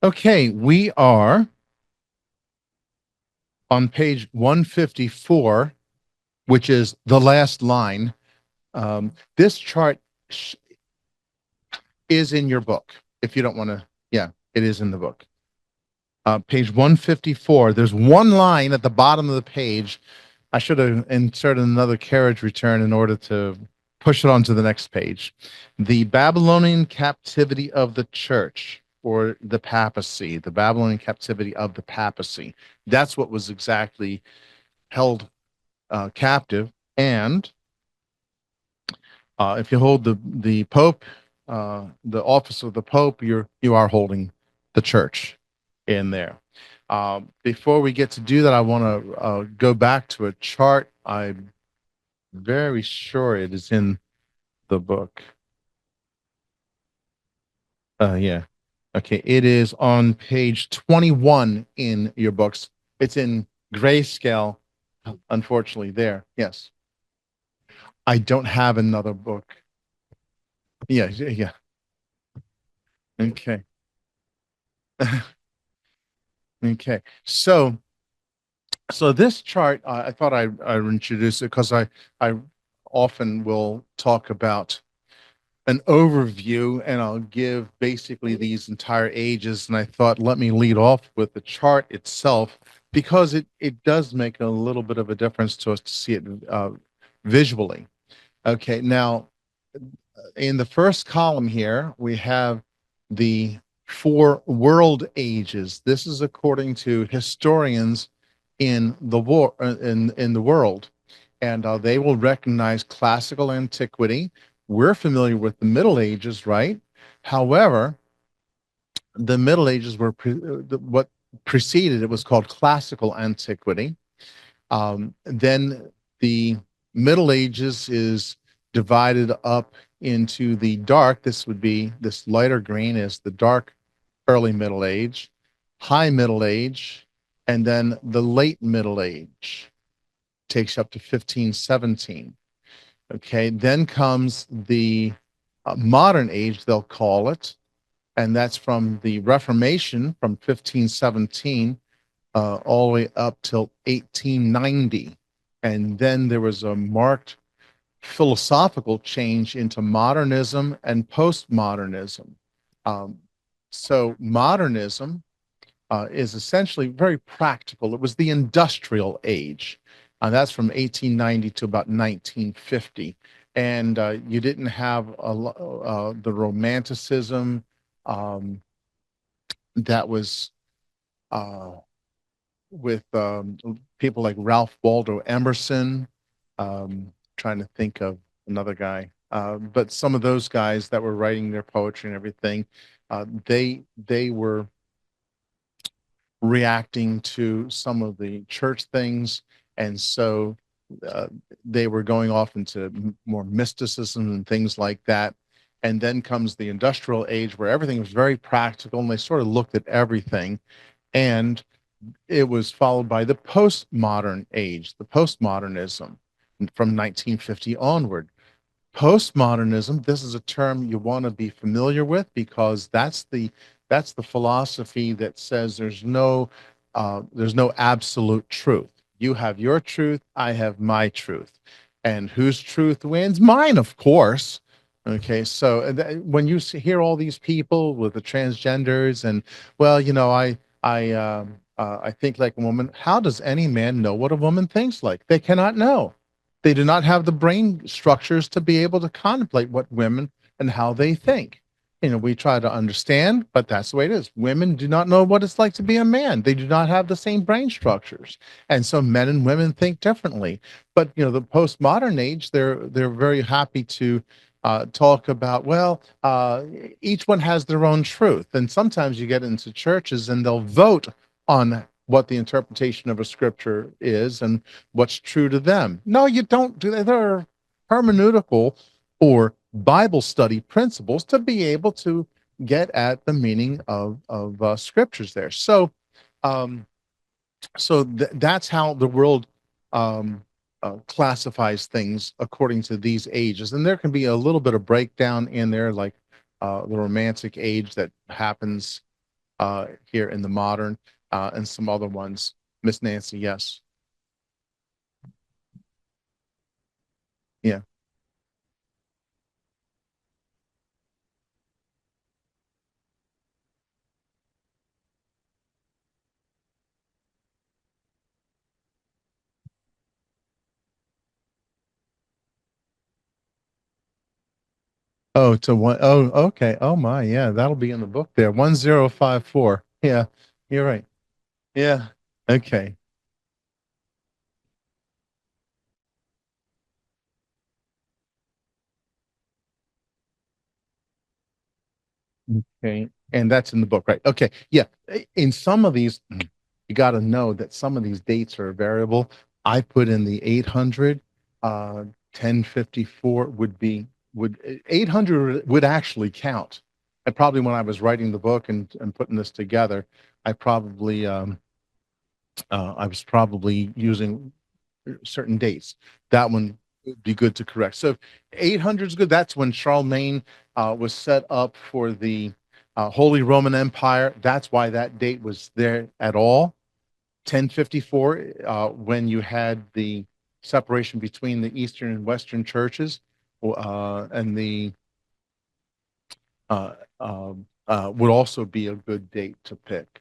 Okay, we are on page 154, which is the last line. This chart is in your book. If you don't want to, yeah, it is in the book. Page 154, there's one line at the bottom of the page. I should have inserted another carriage return in order to push it on to the next page. The Babylonian captivity of the church, or the papacy, the Babylonian captivity of the papacy. That's what was exactly held captive. And if you hold the Pope, the office of the Pope, you are holding the church in there. Before we get to do that, I want to go back to a chart. I'm very sure it is in the book. Yeah. Okay. It is on page 21 in your books. It's in grayscale, unfortunately, there. Yes. I don't have another book. Yeah. Yeah. Okay. Okay. So this chart, I thought I would introduce it because I often will talk about an overview and I'll give basically these entire ages. And I thought, let me lead off with the chart itself because it does make a little bit of a difference to us to see it visually. Okay, now in the first column here, we have the four world ages. This is according to historians in the war in the world, and they will recognize classical antiquity. We're familiar with the Middle Ages, right? However, the Middle Ages were what preceded it was called classical antiquity. Then the Middle Ages is divided up into the dark. This would be this lighter green is the dark early Middle Age, high Middle Age, and then the late Middle Age takes up to 1517. Okay, then comes the modern age, they'll call it, and that's from the Reformation from 1517 all the way up till 1890. And then there was a marked philosophical change into modernism and postmodernism. Um, so, modernism is essentially very practical. It was the industrial age. That's from 1890 to about 1950. And you didn't have the romanticism um, that was uh, with people like Ralph Waldo Emerson. Trying to think of another guy, but some of those guys that were writing their poetry and everything, they were reacting to some of the church things, and so uh, they were going off into more mysticism and things like that. And then comes the industrial age where everything was very practical, and they sort of looked at everything. And it was followed by the postmodern age, the postmodernism from 1950 onward. Postmodernism, this is a term you want to be familiar with because that's the philosophy that says there's no absolute truth. You have your truth, I have my truth. And whose truth wins? Mine, of course. Okay, so when you hear all these people with the transgenders and, well, I think like a woman. How does any man know what a woman thinks like? They cannot know. They do not have the brain structures to be able to contemplate what women and how they think. We try to understand, but that's the way it is. Women do not know what it's like to be a man. They do not have the same brain structures. And so men and women think differently. But the postmodern age, they're very happy to talk about, well, each one has their own truth. And sometimes you get into churches and they'll vote on what the interpretation of a scripture is and what's true to them. No, you don't do that. There are hermeneutical or Bible study principles to be able to get at the meaning of scriptures there. Um, that's how the world um, classifies things according to these ages, and there can be a little bit of breakdown in there, like the Romantic age that happens here in the modern, and some other ones. Miss Nancy, yes. Yeah. Oh, to one. Oh, okay. Oh my, yeah, that'll be in the book there. 1054. Yeah, you're right. Yeah. Okay. Okay. And that's in the book, right? Okay. Yeah. In some of these, you got to know that some of these dates are variable. I put in the 800, 1054 would 800 would actually count. And probably when I was writing the book and putting this together, I probably, I was probably using certain dates. That one would be good to correct. So 800 is good. That's when Charlemagne was set up for the Holy Roman Empire. That's why that date was there at all. 1054, when you had the separation between the Eastern and Western churches, and the uh, would also be a good date to pick.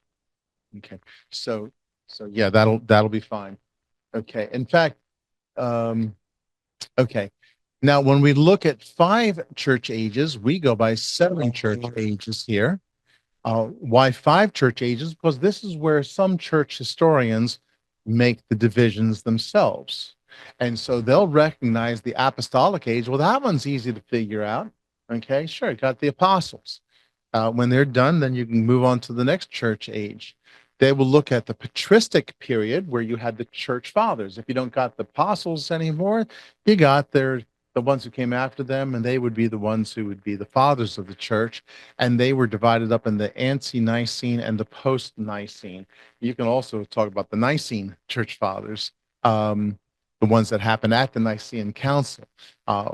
Okay, so yeah, that'll be fine. Okay, in fact, um, okay. Now, when we look at five church ages, we go by seven church ages here. Why five church ages? Because this is where some church historians make the divisions themselves. And so they'll recognize the apostolic age. Well, that one's easy to figure out. Okay, sure, got the apostles. When they're done, then you can move on to the next church age. They will look at the patristic period where you had the church fathers. If you don't got the apostles anymore, you got the ones who came after them, and they would be the ones who would be the fathers of the church. And they were divided up in the ante-Nicene and the post-Nicene. You can also talk about the Nicene church fathers, the ones that happened at the Nicene Council.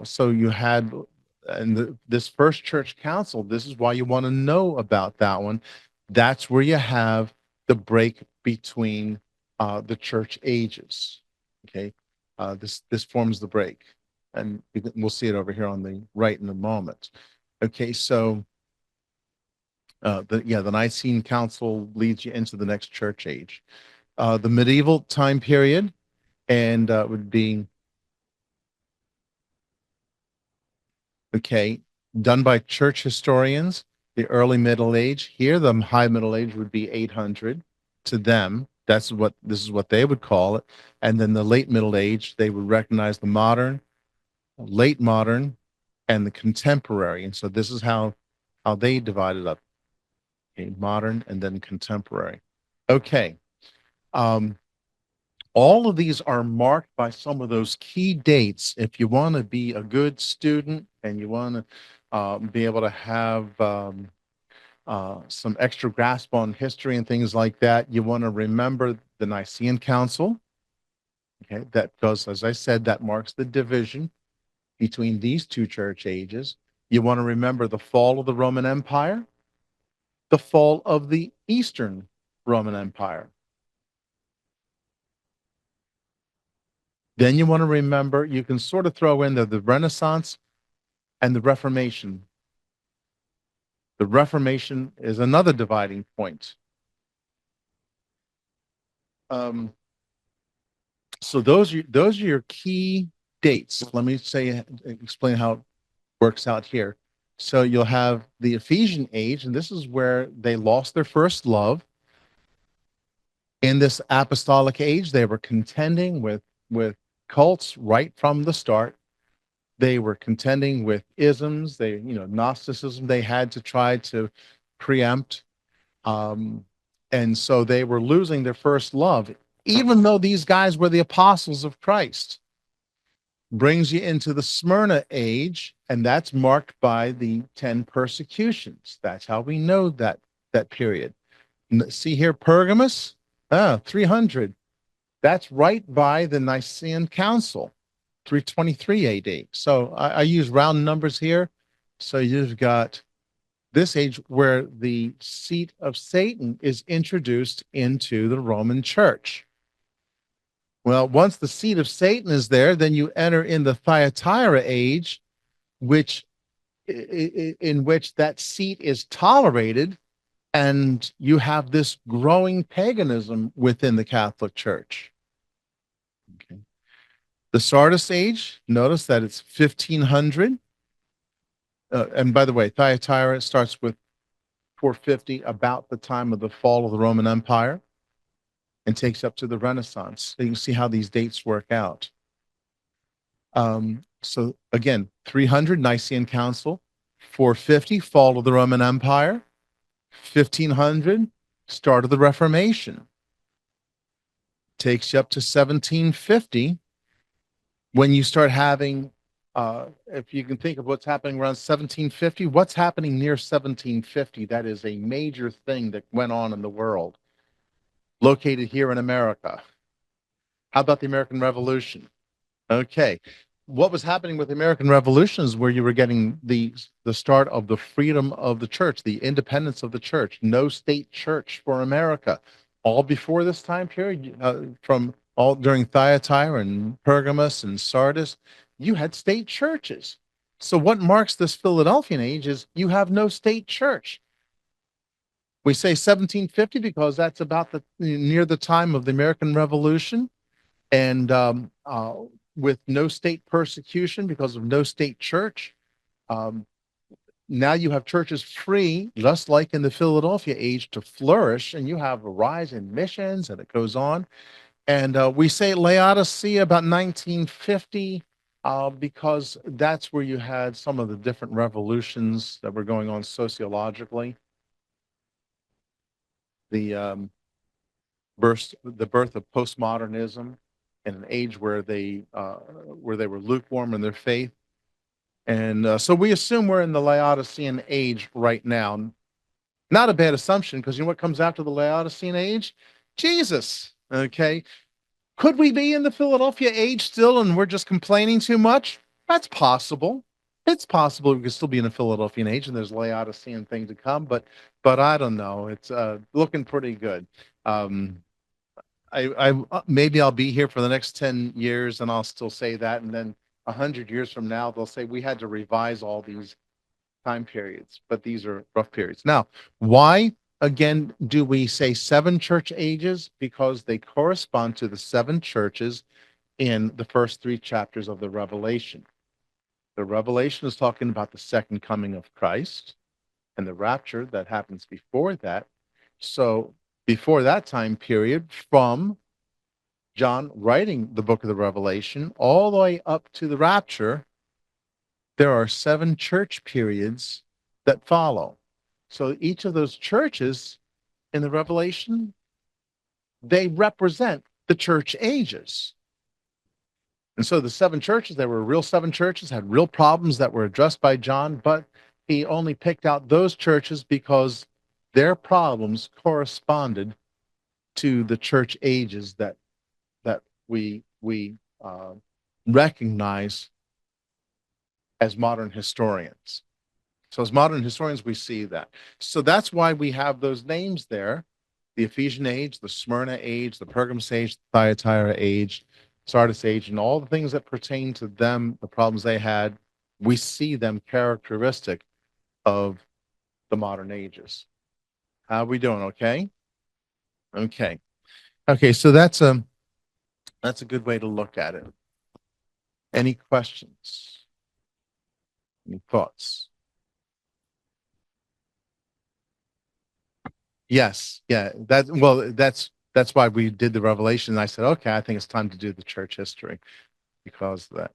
So you had and this first church council, this is why you want to know about that one. That's where you have the break between the church ages. Okay, this forms the break, and we'll see it over here on the right in a moment. Okay, so the Nicene Council leads you into the next church age. The medieval time period, and would be okay, done by church historians. The early Middle Age. Here, the high Middle Age would be 800 to them. That's what this is what they would call it. And then the late Middle Age, they would recognize the modern, late modern, and the contemporary. And so this is how they divided up. Okay, modern and then contemporary. Okay. Um, all of these are marked by some of those key dates. If you want to be a good student and you want to be able to have some extra grasp on history and things like that, you want to remember the Nicene Council. Okay, that because, as I said, that marks the division between these two church ages. You want to remember the fall of the Roman Empire, the fall of the Eastern Roman Empire. Then you want to remember, you can sort of throw in the Renaissance and the Reformation. The Reformation is another dividing point. Um, so those are your key dates. Let me explain how it works out here. So you'll have the Ephesian age, and this is where they lost their first love. In this apostolic age, they were contending with cults right from the start. They were contending with isms, Gnosticism. They had to try to preempt. Um, and so they were losing their first love, even though these guys were the apostles of Christ. Brings you into the Smyrna age, and that's marked by the 10 persecutions. That's how we know that period. See here, Pergamus, 300. That's right by the Nicene Council, 323 AD. So I use round numbers here. So you've got this age where the seat of Satan is introduced into the Roman church. Well, once the seat of Satan is there, then you enter in the Thyatira age, which in which that seat is tolerated, and you have this growing paganism within the Catholic Church. Okay. The Sardis age, notice that it's 1500. And by the way, Thyatira starts with 450, about the time of the fall of the Roman Empire, and takes up to the Renaissance. So you can see how these dates work out. So again, 300 Nicene Council, 450 fall of the Roman Empire, 1500 start of the Reformation, takes you up to 1750 when you start having, if you can think of what's happening around 1750, what's happening near 1750? That is a major thing that went on in the world, located here in America. How about the American Revolution? Okay. What was happening with the American Revolution is where you were getting the start of the freedom of the church, the independence of the church, no state church for America. All before this time period, from all during Thyatira and Pergamus and Sardis, you had state churches. So what marks this Philadelphian age is you have no state church. We say 1750 because that's about the near the time of the American Revolution, and with no state persecution because of no state church. Um, Now you have churches free, just like in the Philadelphia age, to flourish, and you have a rise in missions, and it goes on. And we say Laodicea about 1950 because that's where you had some of the different revolutions that were going on sociologically. The birth of postmodernism in an age where they were lukewarm in their faith, and so we assume we're in the Laodicean age right now. Not a bad assumption, because you know what comes after the Laodicean age? Jesus. Okay, could we be in the Philadelphia age still, and we're just complaining too much? That's possible. It's possible we could still be in the Philadelphian age, and there's Laodicean thing to come, but I don't know. It's looking pretty good. Um, maybe I'll be here for the next 10 years and I'll still say that. And then 100 years from now, they'll say we had to revise all these time periods, but these are rough periods. Now, why again do we say seven church ages? Because they correspond to the seven churches in the first three chapters of the Revelation. The Revelation is talking about the second coming of Christ and the rapture that happens before that. So before that time period, from John writing the book of the Revelation all the way up to the rapture, there are seven church periods that follow. So each of those churches in the Revelation, they represent the church ages. And so the seven churches, there were real seven churches, had real problems that were addressed by John, but he only picked out those churches because their problems corresponded to the church ages that we recognize as modern historians. So as modern historians, we see that. So that's why we have those names there: the Ephesian age, the Smyrna age, the Pergamus age, the Thyatira age, Sardis age, and all the things that pertain to them, the problems they had. We see them characteristic of the modern ages. How are we doing? Okay. Okay. Okay. So that's a good way to look at it. Any questions? Any thoughts? Yes. Yeah. That's why we did the Revelation. I said, okay, I think it's time to do the church history because of that.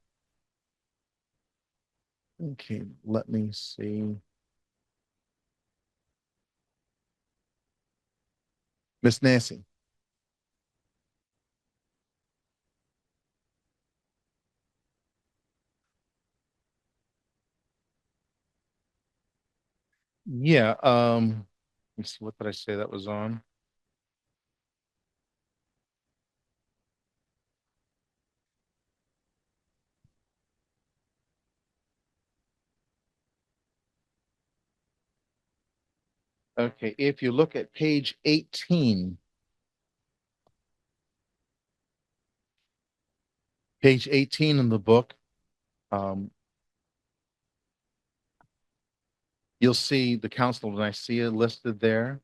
Okay, let me see. Miss Nancy. Yeah. Let's see, what did I say that was on? Okay, if you look at page 18 in the book, um, you'll see the Council of Nicaea listed there.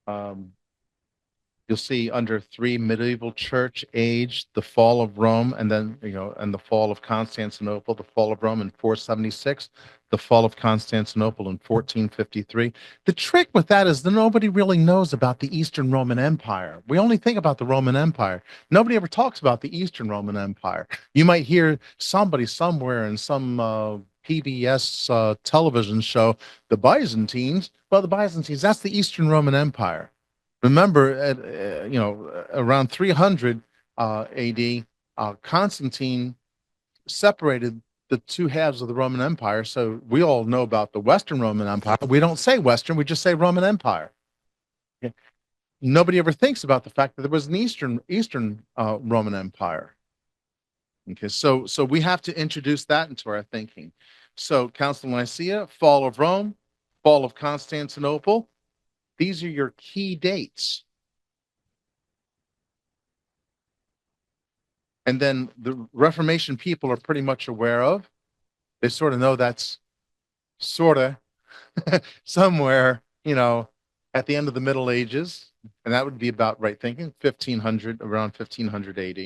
Um, You'll see under 3 medieval church age, the fall of Rome, and then, and the fall of Constantinople, the fall of Rome in 476, the fall of Constantinople in 1453. The trick with that is that nobody really knows about the Eastern Roman Empire. We only think about the Roman Empire. Nobody ever talks about the Eastern Roman Empire. You might hear somebody somewhere in some PBS television show, the Byzantines. Well, the Byzantines, that's the Eastern Roman Empire. Remember, at around 300 AD, Constantine separated the two halves of the Roman Empire. So we all know about the Western Roman Empire. We don't say Western; we just say Roman Empire. Okay. Nobody ever thinks about the fact that there was an Eastern Roman Empire. Okay, so we have to introduce that into our thinking. So Council of Nicaea, fall of Rome, fall of Constantinople. These are your key dates. And then the Reformation people are pretty much aware of. They sort of know that's sort of somewhere, at the end of the Middle Ages, and that would be about right thinking, 1500, around 1500 AD.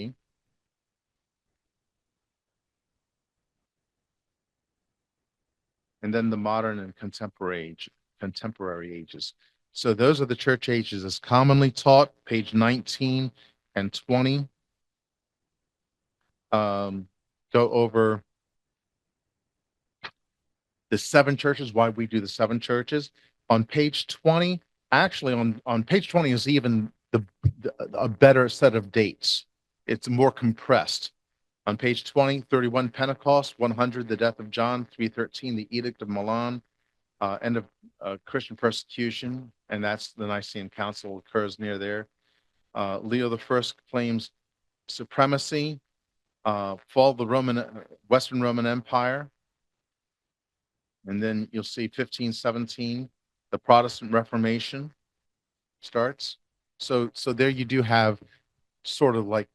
And then the modern and contemporary ages. So those are the church ages as commonly taught, page 19 and 20. Go over the 7 churches, why we do the 7 churches. On page 20, actually on page 20 is even a better set of dates. It's more compressed. On page 20, 31 Pentecost, 100 the death of John, 313 the Edict of Milan, end of Christian persecution, and that's the Nicene Council occurs near there. Leo the First claims supremacy, fall of the Western Roman Empire, and then you'll see 1517, the Protestant Reformation starts. So there you do have sort of like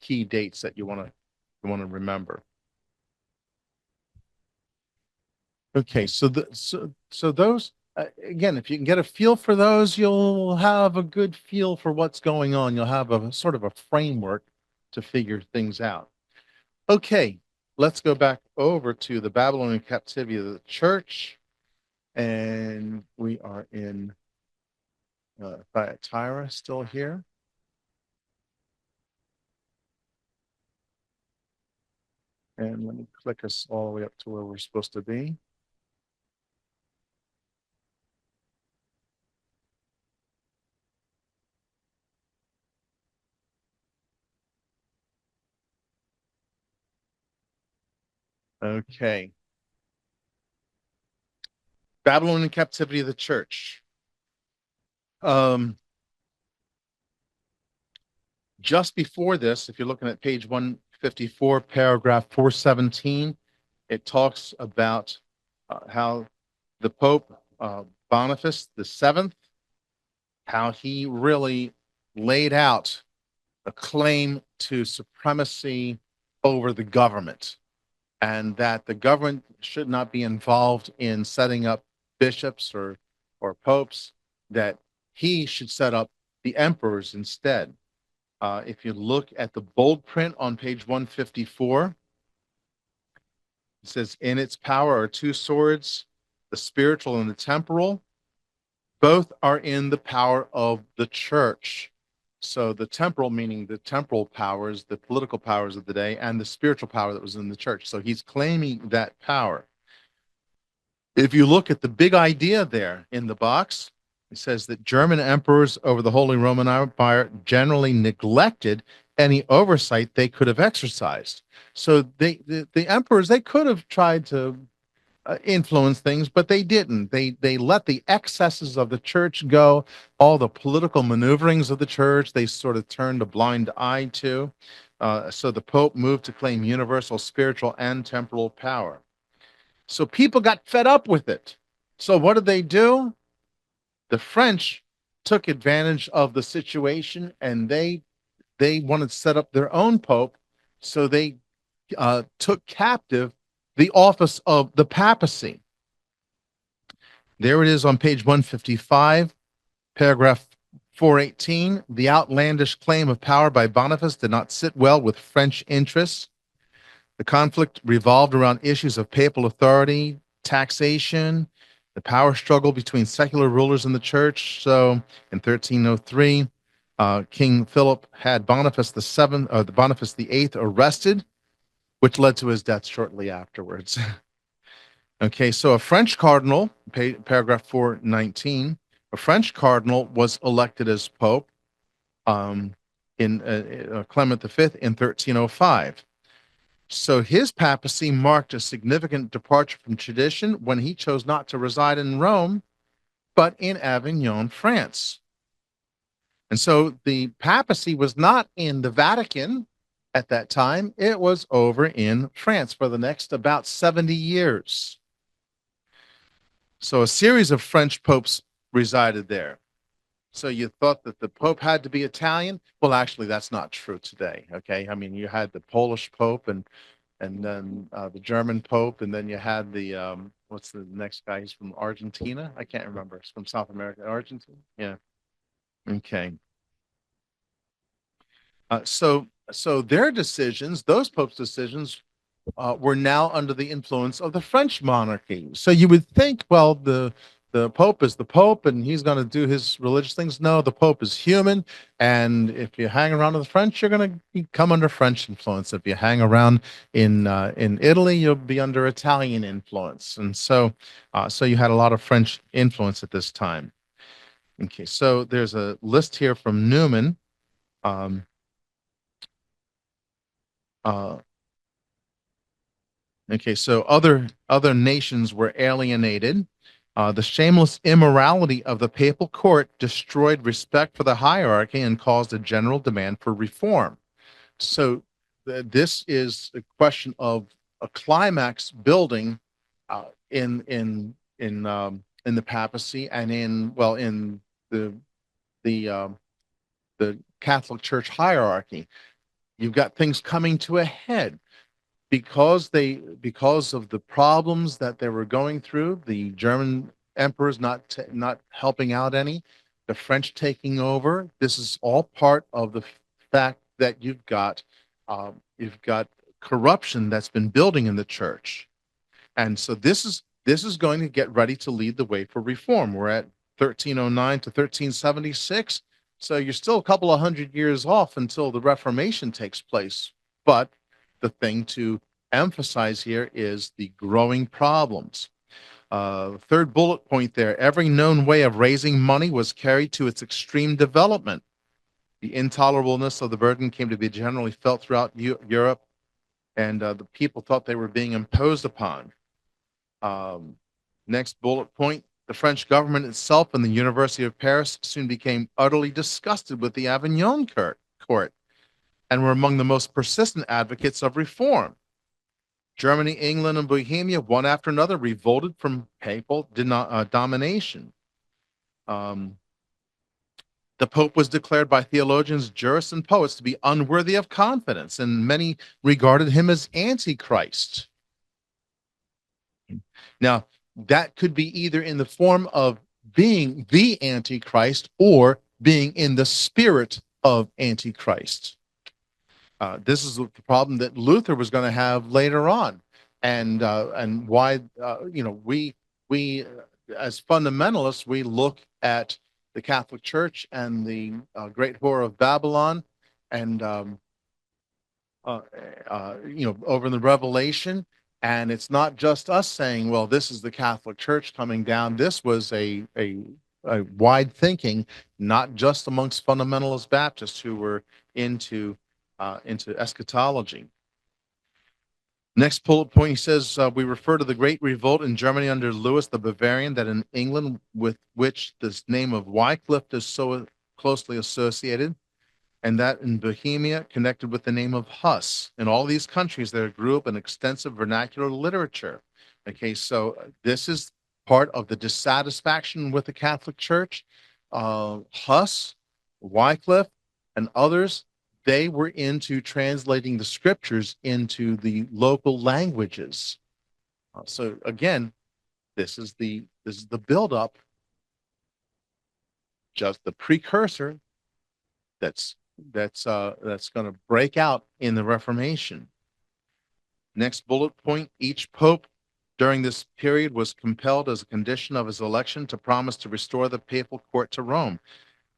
key dates that you want to remember. Okay, so those again, if you can get a feel for those, you'll have a good feel for what's going on. You'll have a sort of a framework to figure things out. Okay, let's go back over to the Babylonian captivity of the church, and we are in Thyatira still here. And let me click us all the way up to where we're supposed to be. Okay. Babylonian captivity of the church. Just before this, if you're looking at page 154, paragraph 417, it talks about how the Pope Boniface the Seventh, how he really laid out a claim to supremacy over the government, and that the government should not be involved in setting up bishops or popes, that he should set up the emperors instead. If you look at the bold print on page 154, it says, in its power are 2 swords, the spiritual and the temporal. Both are in the power of the church. So the temporal, meaning the temporal powers, the political powers of the day, and the spiritual power that was in the church. So he's claiming that power. If you look at the big idea there in the box, it says that German emperors over the Holy Roman Empire generally neglected any oversight they could have exercised. So the emperors, they could have tried to influence things, but they didn't. They let the excesses of the church go, all the political maneuverings of the church, they sort of turned a blind eye to. So the Pope moved to claim universal spiritual and temporal power. So people got fed up with it. So what did they do? The French took advantage of the situation, and they wanted to set up their own pope. So they took captive the office of the papacy. There it is on page 155, paragraph 418. The outlandish claim of power by Boniface did not sit well with French interests. The conflict revolved around issues of papal authority, taxation, the power struggle between secular rulers in the church. So in 1303, King Philip had Boniface the Seventh, or the Boniface the Eighth, arrested, which led to his death shortly afterwards. Okay, so a French cardinal, paragraph 419, a French cardinal was elected as pope um, in Clement V in 1305. So his papacy marked a significant departure from tradition when he chose not to reside in Rome, but in Avignon, France. And so the papacy was not in the Vatican at that time, it was over in France for the next about 70 years. So a series of French popes resided there. So you thought that the Pope had to be Italian? Well, actually, that's not true today. Okay, I mean, you had the Polish Pope, and then the German Pope, and then you had the what's the next guy? He's from Argentina. I can't remember. It's from South America, Argentina. Yeah. Okay. So their decisions, those popes' decisions, were now under the influence of the French monarchy. So you would think, well, the Pope is the Pope and he's going to do his religious things. No, the Pope is human. And if you hang around with the French, you're going to come under French influence. If you hang around in Italy, you'll be under Italian influence. And so you had a lot of French influence at this time. Okay, so there's a list here from Newman. Um, uh, Okay, so other nations were alienated. The shameless immorality of the papal court destroyed respect for the hierarchy and caused a general demand for reform. So this is a question of a climax building in the papacy and in the the um, the Catholic Church hierarchy. You've got things coming to a head because of the problems that they were going through, the German emperors not helping out any, the French taking over. This is all part of the fact that you've got corruption that's been building in the church, and so this is going to get ready to lead the way for reform. We're at 1309 to 1376, so you're still a couple of hundred years off until the Reformation takes place. But the thing to emphasize here is the growing problems. Third bullet point there, every known way of raising money was carried to its extreme development. The intolerableness of the burden came to be generally felt throughout Europe, and the people thought they were being imposed upon. Um, Next bullet point, the French government itself and the University of Paris soon became utterly disgusted with the Avignon court and were among the most persistent advocates of reform. Germany, England, and Bohemia, one after another, revolted from papal domination. Um, the Pope was declared by theologians, jurists, and poets to be unworthy of confidence, and many regarded him as Antichrist. Now, that could be either in the form of being the Antichrist or being in the spirit of Antichrist. This is the problem that Luther was going to have later on, and why we as fundamentalists we look at the Catholic Church and the Great Whore of Babylon, and uh, over in the Revelation. And it's not just us saying, well, this is the Catholic Church coming down. This was a wide thinking, not just amongst fundamentalist Baptists who were into eschatology. Next bullet point, he says, we refer to the Great Revolt in Germany under Louis the Bavarian, that in England, with which this name of Wycliffe is so closely associated, and that in Bohemia, connected with the name of Huss. In all these countries, there grew up an extensive vernacular literature. Okay, so this is part of the dissatisfaction with the Catholic Church. Huss, Wycliffe, and others, they were into translating the scriptures into the local languages. So again, this is the buildup, just the precursor that's that's going to break out in the Reformation. Next bullet point: each pope during this period was compelled, as a condition of his election, to promise to restore the papal court to Rome.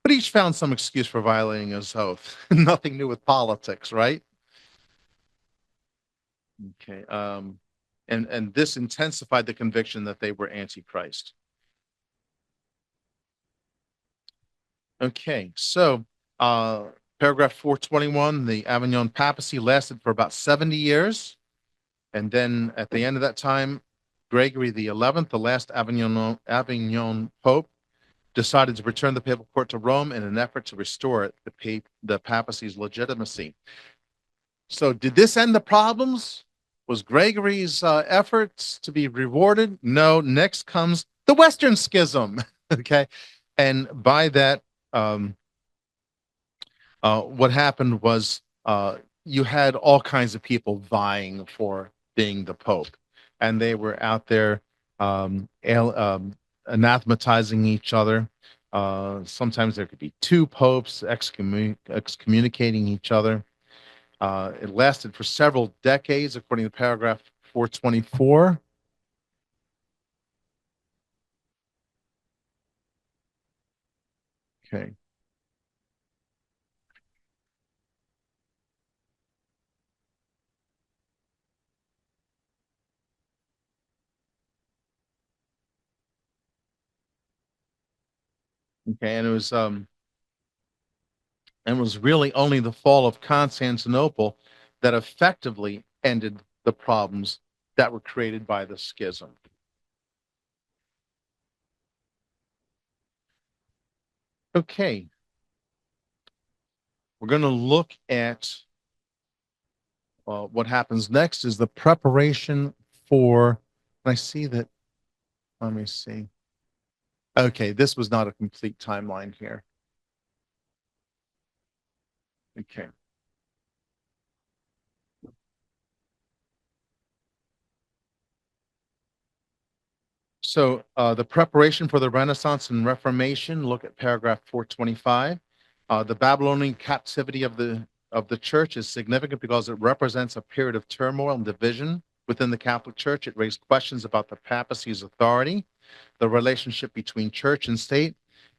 But each found some excuse for violating his oath. Nothing new with politics, right? Okay. And this intensified the conviction that they were antichrist. Okay, so paragraph 421, the Avignon papacy lasted for about 70 years. And then at the end of that time, Gregory the 11th, the last Avignon pope, decided to return the papal court to Rome in an effort to restore the papacy's legitimacy. So did this end the problems? Was Gregory's efforts to be rewarded? No. Next comes the Western Schism. Okay. And by that, what happened was you had all kinds of people vying for being the Pope. And they were out there anathematizing each other. Sometimes there could be two popes excommunicating each other. It lasted for several decades, according to paragraph 424. Okay. Okay. And it was really only the fall of Constantinople that effectively ended the problems that were created by the schism. Okay. We're going to look at what happens next is the preparation for, I see that, let me see. Okay, this was not a complete timeline here. Okay. So the preparation for the Renaissance and Reformation, look at paragraph 425. The Babylonian captivity of the church is significant because it represents a period of turmoil and division within the Catholic Church. It raised questions about the papacy's authority, the relationship between church and state,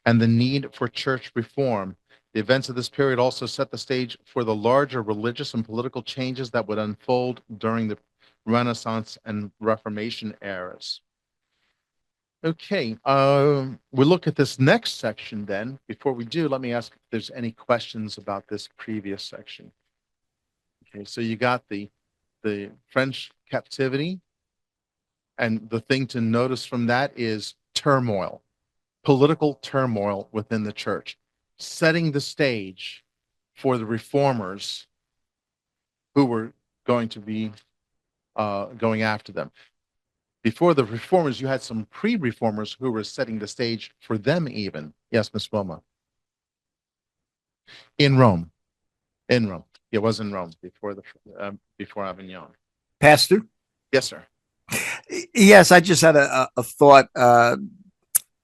and the need for church reform. The events of this period also set the stage for the larger religious and political changes that would unfold during the Renaissance and Reformation eras. Okay, we'll look at this next section then. Before we do, let me ask if there's any questions about this previous section. Okay, so you got the French captivity, and the thing to notice from that is turmoil, political turmoil within the church, setting the stage for the reformers who were going to be going after them. Before the reformers, you had some pre-reformers who were setting the stage for them even. Yes, Miss Wilma. In Rome. In Rome. It was in Rome before Avignon. Pastor? Yes, sir. Yes, I just had a thought. I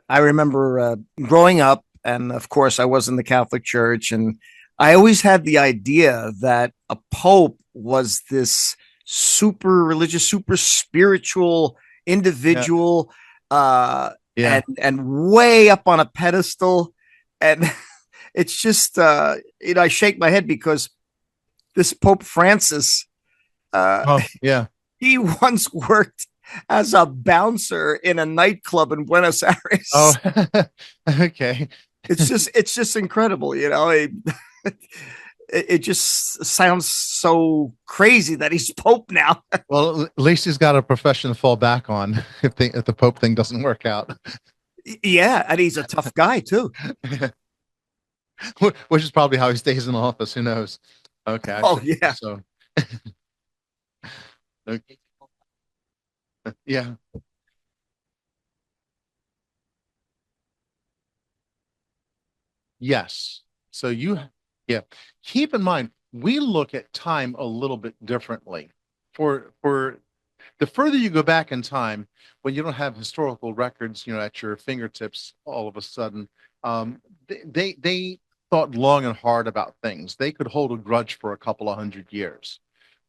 remember growing up, and of course, I was in the Catholic Church, and I always had the idea that a pope was this super religious, super spiritual Yeah. individual, Yeah. and way up on a pedestal. And it's just, I shake my head because this Pope Francis, uh, Oh, yeah. he once worked as a bouncer in a nightclub in Buenos Oh, Aires. okay. It's just incredible, it just sounds so crazy that he's Pope now. Well, at least he's got a profession to fall back on if the Pope thing doesn't work out. Yeah, and he's a tough guy too. Which is probably how he stays in office. Who knows? Okay, I Oh should. yeah. So, okay. Yeah. Yes. So yeah, keep in mind, we look at time a little bit differently. For the further you go back in time, when you don't have historical records, at your fingertips, all of a sudden, they thought long and hard about things. They could hold a grudge for a couple of hundred years.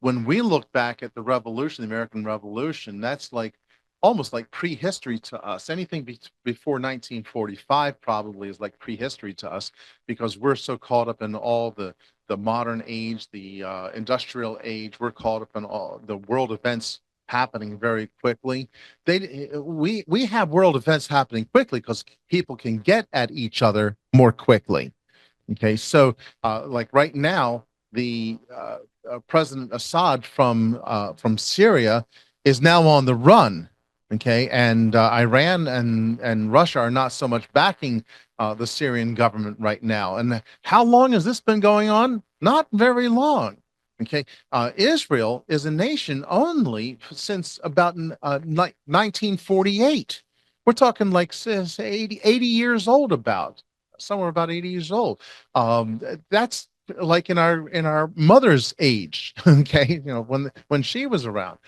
When we look back at the Revolution, the American Revolution, that's like almost like prehistory to us. Anything before 1945 probably is like prehistory to us because we're so caught up in all the modern age, the industrial age. We're caught up in all the world events happening very quickly. We have world events happening quickly because people can get at each other more quickly. Okay, so like right now, the President Assad from Syria is now on the run. Okay, and Iran and Russia are not so much backing the Syrian government right now. And how long has this been going on? Not very long. Okay, Israel is a nation only since about 1948. We're talking like 80 years old, about somewhere about 80 years old. That's like in our mother's age. Okay, when she was around.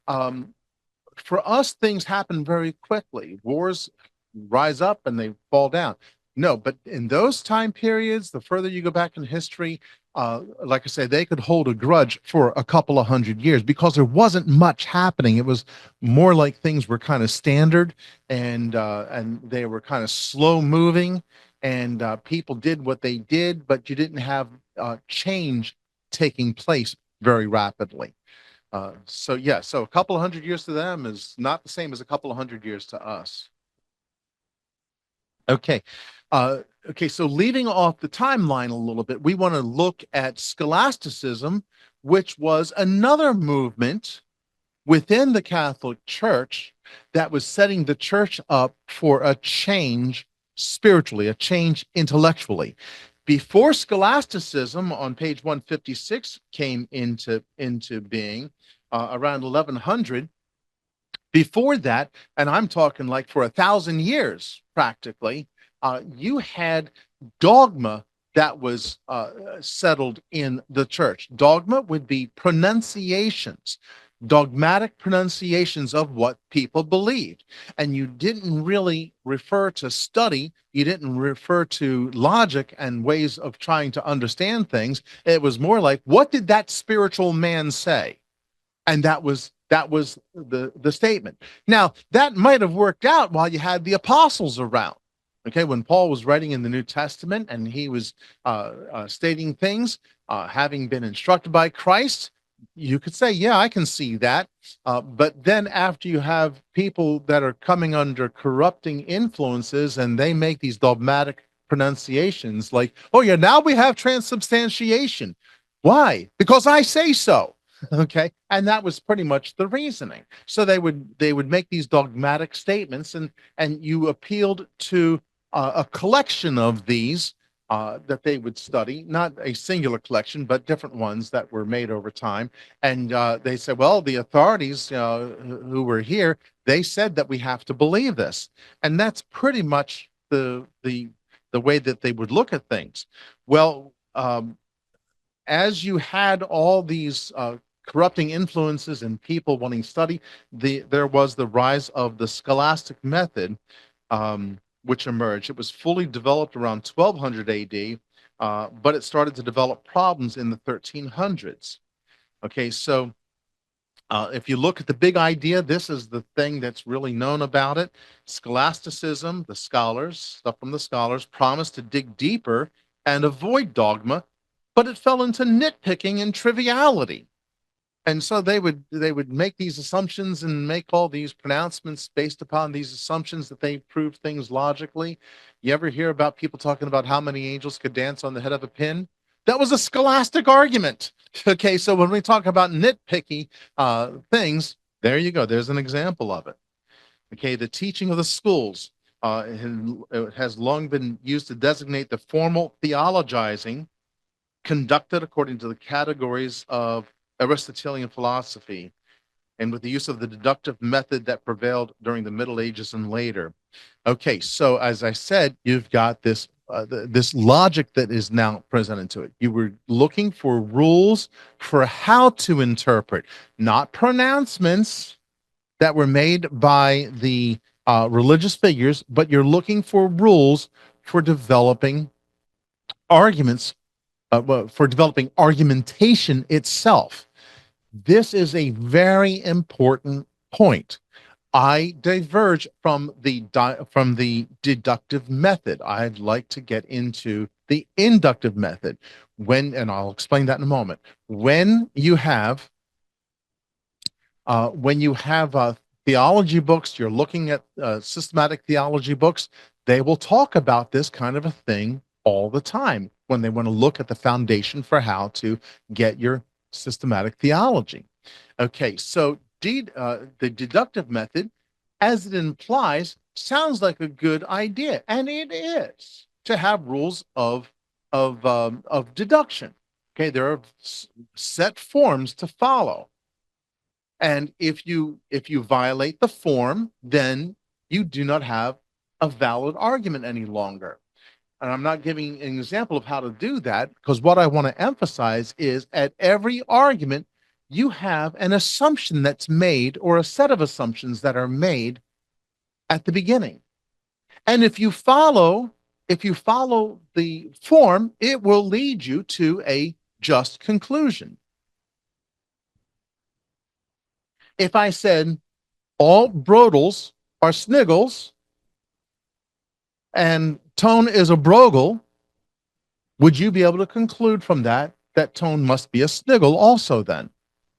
Um, for us, things happen very quickly. Wars rise up and they fall down. No, but in those time periods, the further you go back in history, like I say, they could hold a grudge for a couple of hundred years because there wasn't much happening. It was more like things were kind of standard, and they were kind of slow moving, and people did what they did, but you didn't have change taking place very rapidly. So yeah, so a couple of hundred years to them is not the same as a couple of hundred years to us. Okay. Uh, okay, so leaving off the timeline a little bit, we want to look at scholasticism, which was another movement within the Catholic Church that was setting the church up for a change spiritually, a change intellectually. Before scholasticism on page 156 came into being, around 1100, before that, and I'm talking like for 1,000 years practically, you had dogma that was settled in the church. Dogma would be pronunciations, dogmatic pronunciations of what people believed. And you didn't really refer to study, you didn't refer to logic and ways of trying to understand things. It was more like, what did that spiritual man say? And that was the statement. Now that might have worked out while you had the apostles around. Okay, when Paul was writing in the New Testament and he was stating things, having been instructed by Christ, you could say, yeah, I can see that. But then after you have people that are coming under corrupting influences and they make these dogmatic pronunciations like, oh yeah, now we have transubstantiation. Why? Because I say so. Okay, and that was pretty much the reasoning. So they would make these dogmatic statements, and you appealed to a collection of these that they would study, not a singular collection, but different ones that were made over time. And they said, well, the authorities who were here, they said that we have to believe this, and that's pretty much the way that they would look at things. Well, as you had all these corrupting influences and people wanting study, there was the rise of the scholastic method, which emerged. It was fully developed around 1200 AD, but it started to develop problems in the 1300s. Okay, so if you look at the big idea, this is the thing that's really known about it. Scholasticism, the scholars, stuff from the scholars, promised to dig deeper and avoid dogma, but it fell into nitpicking and triviality. And so they would make these assumptions and make all these pronouncements based upon these assumptions that they proved things logically. You ever hear about people talking about how many angels could dance on the head of a pin? That was a scholastic argument. Okay, so when we talk about nitpicky things, there you go. There's an example of it. Okay, the teaching of the schools it has long been used to designate the formal theologizing conducted according to the categories of Aristotelian philosophy and with the use of the deductive method that prevailed during the Middle Ages and later. Okay, so as I said, you've got this this logic that is now presented to it. You were looking for rules for how to interpret, not pronouncements that were made by the religious figures, but you're looking for rules for developing arguments, for developing argumentation itself. This is a very important point. I diverge from the deductive method. I'd like to get into the inductive method and I'll explain that in a moment. When you have theology books, you're looking at systematic theology books, they will talk about this kind of a thing all the time when they want to look at the foundation for how to get your systematic theology. Okay, so the deductive method, as it implies, sounds like a good idea, and it is to have rules of deduction. Okay, there are set forms to follow, and if you violate the form, then you do not have a valid argument any longer. And I'm not giving an example of how to do that because what I want to emphasize is at every argument, you have an assumption that's made or a set of assumptions that are made at the beginning. And if you follow the form, it will lead you to a just conclusion. If I said all brodels are sniggles and tone is a brogle, would you be able to conclude from that that tone must be a sniggle also then?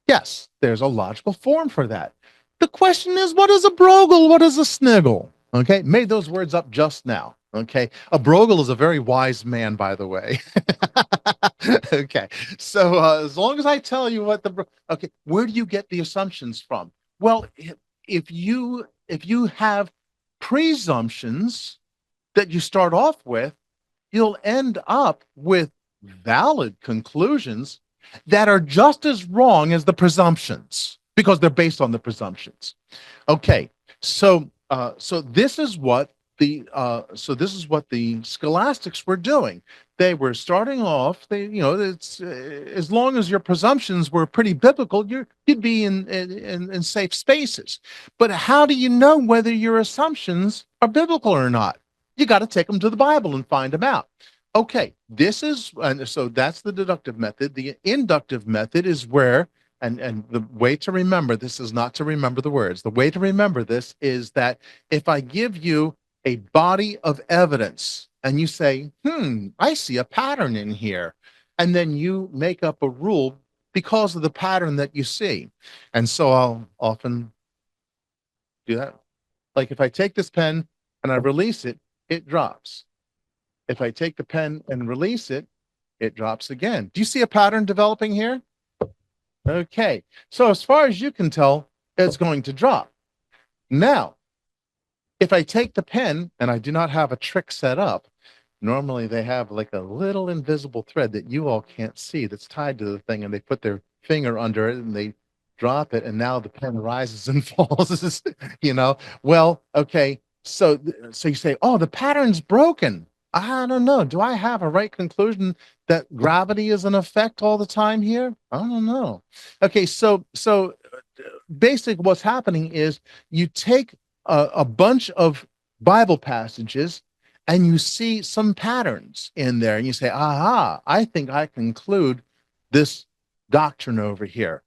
Yes, there's a logical form for that. The question is, what is a brogle? What is a sniggle? Okay, made those words up just now. Okay, a brogle is a very wise man, by the way. Okay, so as long as I tell you okay, where do you get the assumptions from? Well, if you have presumptions that you start off with, you'll end up with valid conclusions that are just as wrong as the presumptions because they're based on the presumptions. Okay, so this is what the scholastics were doing. They were starting off. It's as long as your presumptions were pretty biblical, you'd be in safe spaces. But how do you know whether your assumptions are biblical or not? You got to take them to the Bible and find them out. Okay, so that's the deductive method. The inductive method is where, and the way to remember this is not to remember the words. The way to remember this is that if I give you a body of evidence and you say, I see a pattern in here, and then you make up a rule because of the pattern that you see. And so I'll often do that. Like if I take this pen and I release it, it drops. If I take the pen and release it, it drops again. Do you see a pattern developing here? Okay, so as far as you can tell, it's going to drop. Now, if I take the pen and I do not have a trick set up, normally they have like a little invisible thread that you all can't see that's tied to the thing, and they put their finger under it and they drop it, and now the pen rises and falls. Well, okay, so you say, oh, the pattern's broken. I don't know. Do I have a right conclusion that gravity is in effect all the time here? I don't know. Okay, so basic what's happening is you take a bunch of Bible passages and you see some patterns in there and you say, aha, I think I conclude this doctrine over here.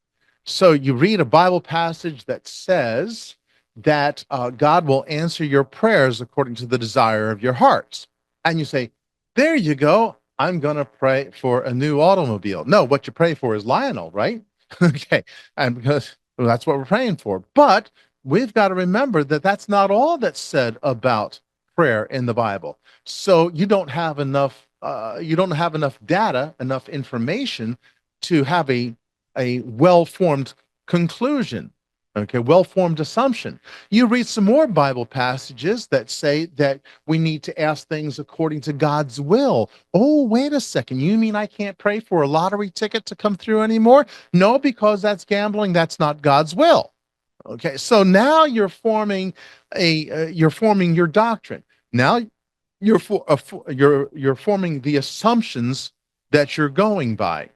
So you read a Bible passage that says that God will answer your prayers according to the desire of your hearts. And you say, there you go. I'm going to pray for a new automobile. No, what you pray for is Lionel, right? Okay. And because that's what we're praying for. But we've got to remember that that's not all that's said about prayer in the Bible. So you don't have enough data, enough information to have a well-formed conclusion. Okay, well-formed assumption. You read some more Bible passages that say that we need to ask things according to God's will. Oh, wait a second. You mean I can't pray for a lottery ticket to come through anymore? No, because that's gambling. That's not God's will. Okay, so now you're forming your doctrine. Now you're forming the assumptions that you're going by.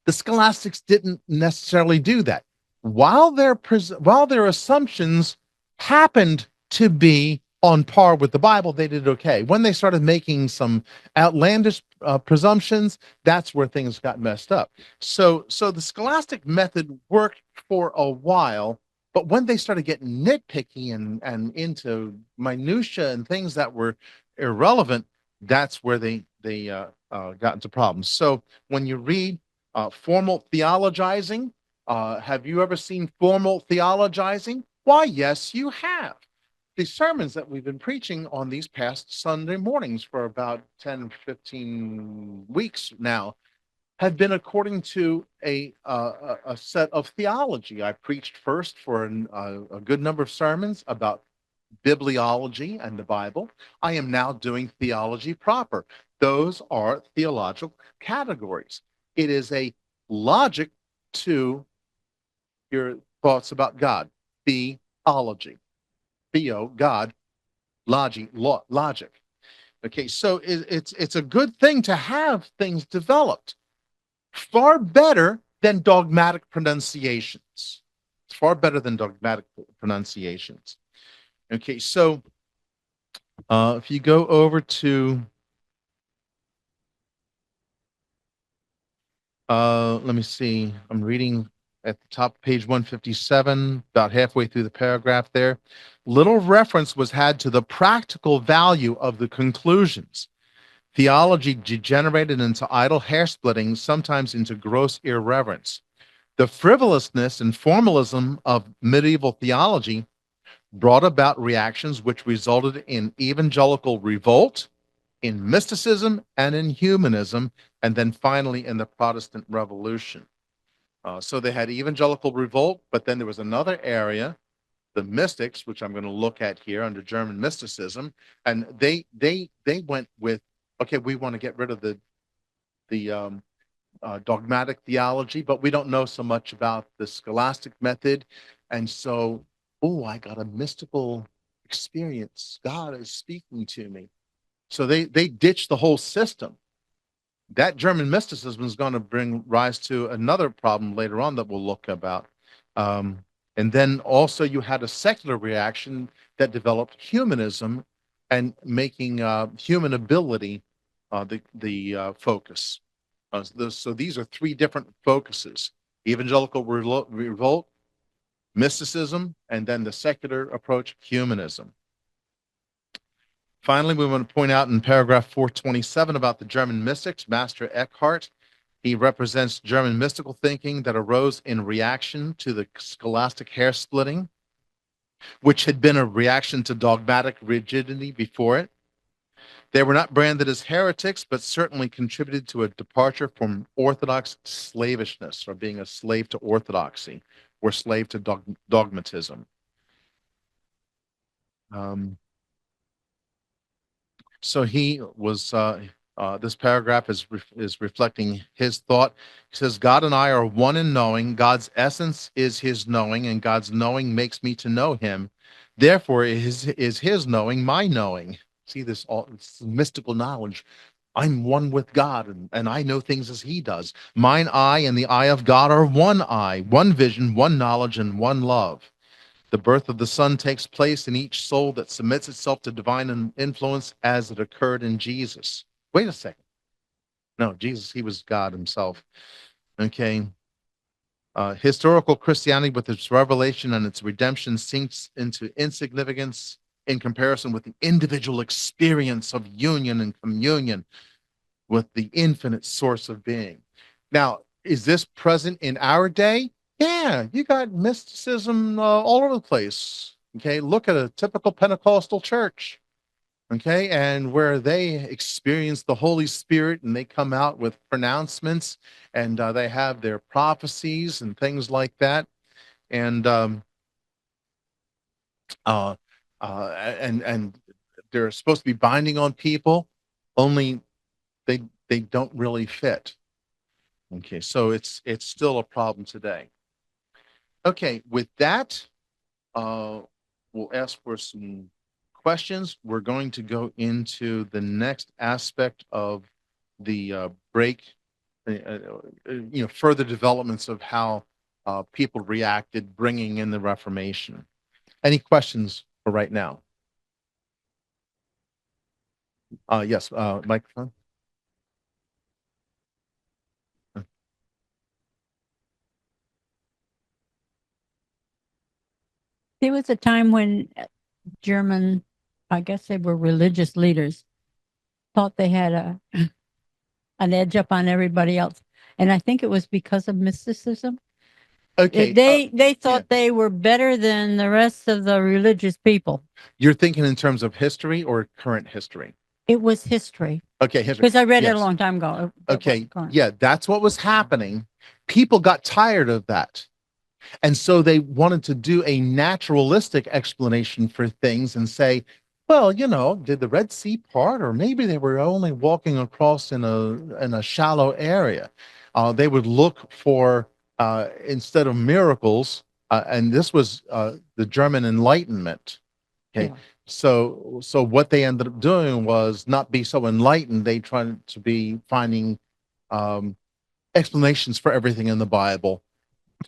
The scholastics didn't necessarily do that. While their assumptions happened to be on par with the Bible, they did okay. When they started making some outlandish presumptions, that's where things got messed up. So the scholastic method worked for a while, but when they started getting nitpicky and into minutia and things that were irrelevant, that's where they got into problems. So when you read formal theologizing. Have you ever seen formal theologizing? Why, yes, you have. The sermons that we've been preaching on these past Sunday mornings for about 10, 15 weeks now have been according to a set of theology. I preached first for a good number of sermons about bibliology and the Bible. I am now doing theology proper. Those are theological categories. It is a logic to your thoughts about God. Theology. Theo, God, logic. Okay, so it's a good thing to have things developed. Far better than dogmatic pronunciations. It's far better than dogmatic pronunciations. Okay, so if you go over to, let me see, I'm reading at the top of page 157, about halfway through the paragraph there. Little reference was had to the practical value of the conclusions. Theology degenerated into idle hair splitting, sometimes into gross irreverence. The frivolousness and formalism of medieval theology brought about reactions which resulted in evangelical revolt, in mysticism, and in humanism, and then finally in the Protestant Revolution. So they had evangelical revolt, but then there was another area, the mystics, which I'm going to look at here under German mysticism, and they went with, okay, we want to get rid of the dogmatic theology, but we don't know so much about the scholastic method. And so, oh, I got a mystical experience. God is speaking to me. So they ditched the whole system. That German mysticism is going to bring rise to another problem later on that we'll look about. Um, and then also you had a secular reaction that developed humanism and making human ability the focus. So these are three different focuses: evangelical revolt, mysticism, and then the secular approach, humanism. Finally, we want to point out in paragraph 427 about the German mystics, Master Eckhart. He represents German mystical thinking that arose in reaction to the scholastic hair splitting, which had been a reaction to dogmatic rigidity before it. They were not branded as heretics, but certainly contributed to a departure from orthodox slavishness, or being a slave to orthodoxy or slave to dogmatism. Um, so he was. This paragraph is reflecting his thought. He says, "God and I are one in knowing. God's essence is His knowing, and God's knowing makes me to know Him. Therefore, is His knowing my knowing." See this all this mystical knowledge. I'm one with God, and I know things as He does. Mine eye and the eye of God are one eye, one vision, one knowledge, and one love. The birth of the Son takes place in each soul that submits itself to divine influence as it occurred in Jesus. Wait a second. No, Jesus, He was God Himself. Okay. Historical Christianity, with its revelation and its redemption, sinks into insignificance in comparison with the individual experience of union and communion with the infinite source of being. Now, is this present in our day? Yeah, you got mysticism all over the place. Okay, look at a typical Pentecostal church. Okay, and where they experience the Holy Spirit and they come out with pronouncements and they have their prophecies and things like that. And uh, and they're supposed to be binding on people, only they they don't really fit. Okay, so it's still a problem today. Okay, with that, uh, we'll ask for some questions, we're going to go into the next aspect of the break, further developments of how people reacted, bringing in the Reformation. Any questions for right now? Yes, microphone. There was a time when German, I guess they were religious leaders, thought they had an edge up on everybody else. And I think it was because of mysticism. Okay. They thought they were better than the rest of the religious people. You're thinking in terms of history or current history? It was history. Okay, history. Because I read it Yes. a long time ago. Okay, yeah, that's what was happening. People got tired of that. And so they wanted to do a naturalistic explanation for things and say, well, did the Red Sea part, or maybe they were only walking across in a shallow area. They would look for instead of miracles, and this was the German Enlightenment. Okay. Yeah. So what they ended up doing was not be so enlightened. They tried to be finding explanations for everything in the Bible.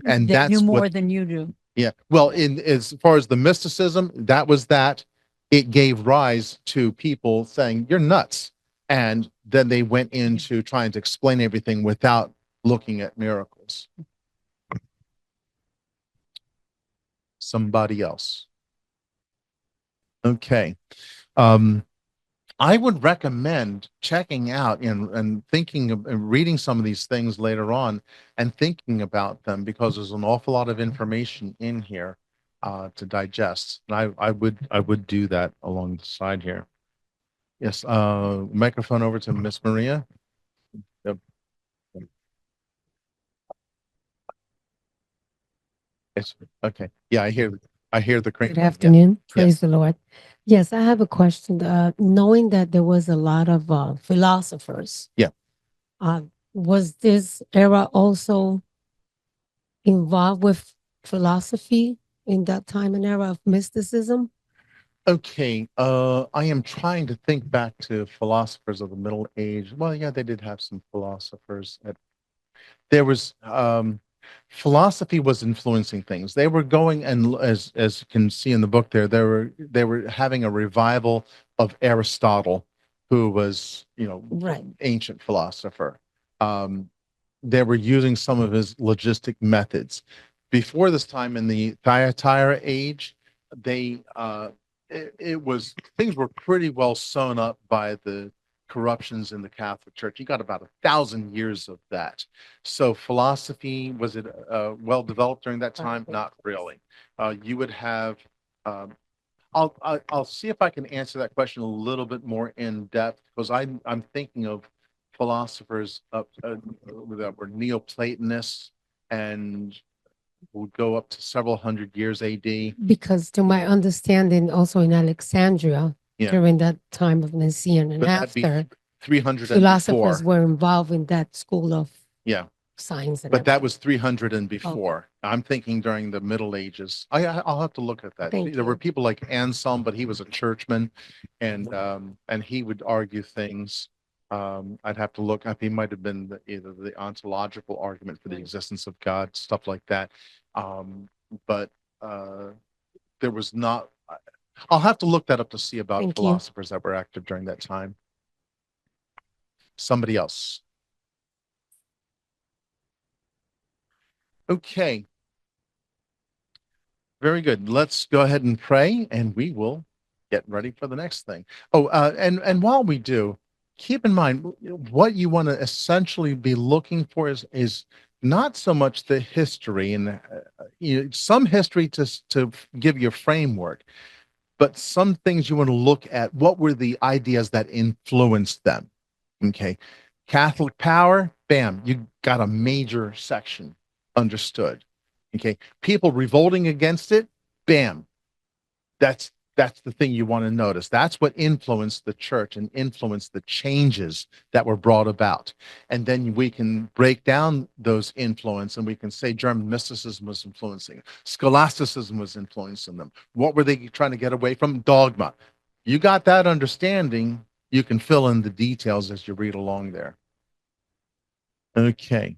And They that's knew more what, than you do. yeah. Well, in as far as the mysticism, that was that. It gave rise to people saying, you're nuts. And then they went into trying to explain everything without looking at miracles. Somebody else. Okay. I would recommend checking out and thinking of and reading some of these things later on and thinking about them, because there's an awful lot of information in here to digest. And I would do that along the side here. Yes, microphone over to Miss Maria. Yep. Yes. Okay. Yeah, I hear the Good crinkling. afternoon. Yeah. Praise the Lord. Yes, I have a question. Knowing that there was a lot of philosophers, Yeah. Was this era also involved with philosophy in that time and era of mysticism? Okay, I am trying to think back to philosophers of the Middle Age. Well, yeah, they did have some philosophers at there was philosophy was influencing things. They were going, and as you can see in the book there, they were having a revival of Aristotle, who was Right. ancient philosopher. They were using some of his logistic methods. Before this time, in the Thyatira age, they it was things were pretty well sewn up by the corruptions in the Catholic Church. You got about 1,000 years of that. So philosophy, was it well developed during that time? Not really. You would have. I'll see if I can answer that question a little bit more in depth, because I'm thinking of philosophers that were Neoplatonists and would go up to several hundred years AD. Because to my understanding, also in Alexandria Yeah. during that time of Nicene and But that'd be after, 300 and philosophers before. were involved in that school of Yeah. science and But that everything. was 300 and before. I'm thinking during the Middle Ages. I'll have to look at that. Thank There were you. people like Anselm, but he was a churchman, and he would argue things. I'd have to look up. He might have been either the ontological argument for the Right. existence of God, stuff like that. But there was not. I'll have to look that up to see about Thank you. philosophers that were active during that time. Somebody else. Okay. Very good. Let's go ahead and pray, and we will get ready for the next thing. Oh, and while we do, keep in mind what you want to essentially be looking for is not so much the history and some history to give you a framework, but some things you want to look at. What were the ideas that influenced them? Okay, Catholic power, bam, you got a major section understood. Okay, people revolting against it, bam, that's the thing you want to notice. That's what influenced the church and influenced the changes that were brought about. And then we can break down those influence, and we can say German mysticism was influencing, scholasticism was influencing them. What were they trying to get away from? Dogma. You got that understanding, you can fill in the details as you read along there. Okay.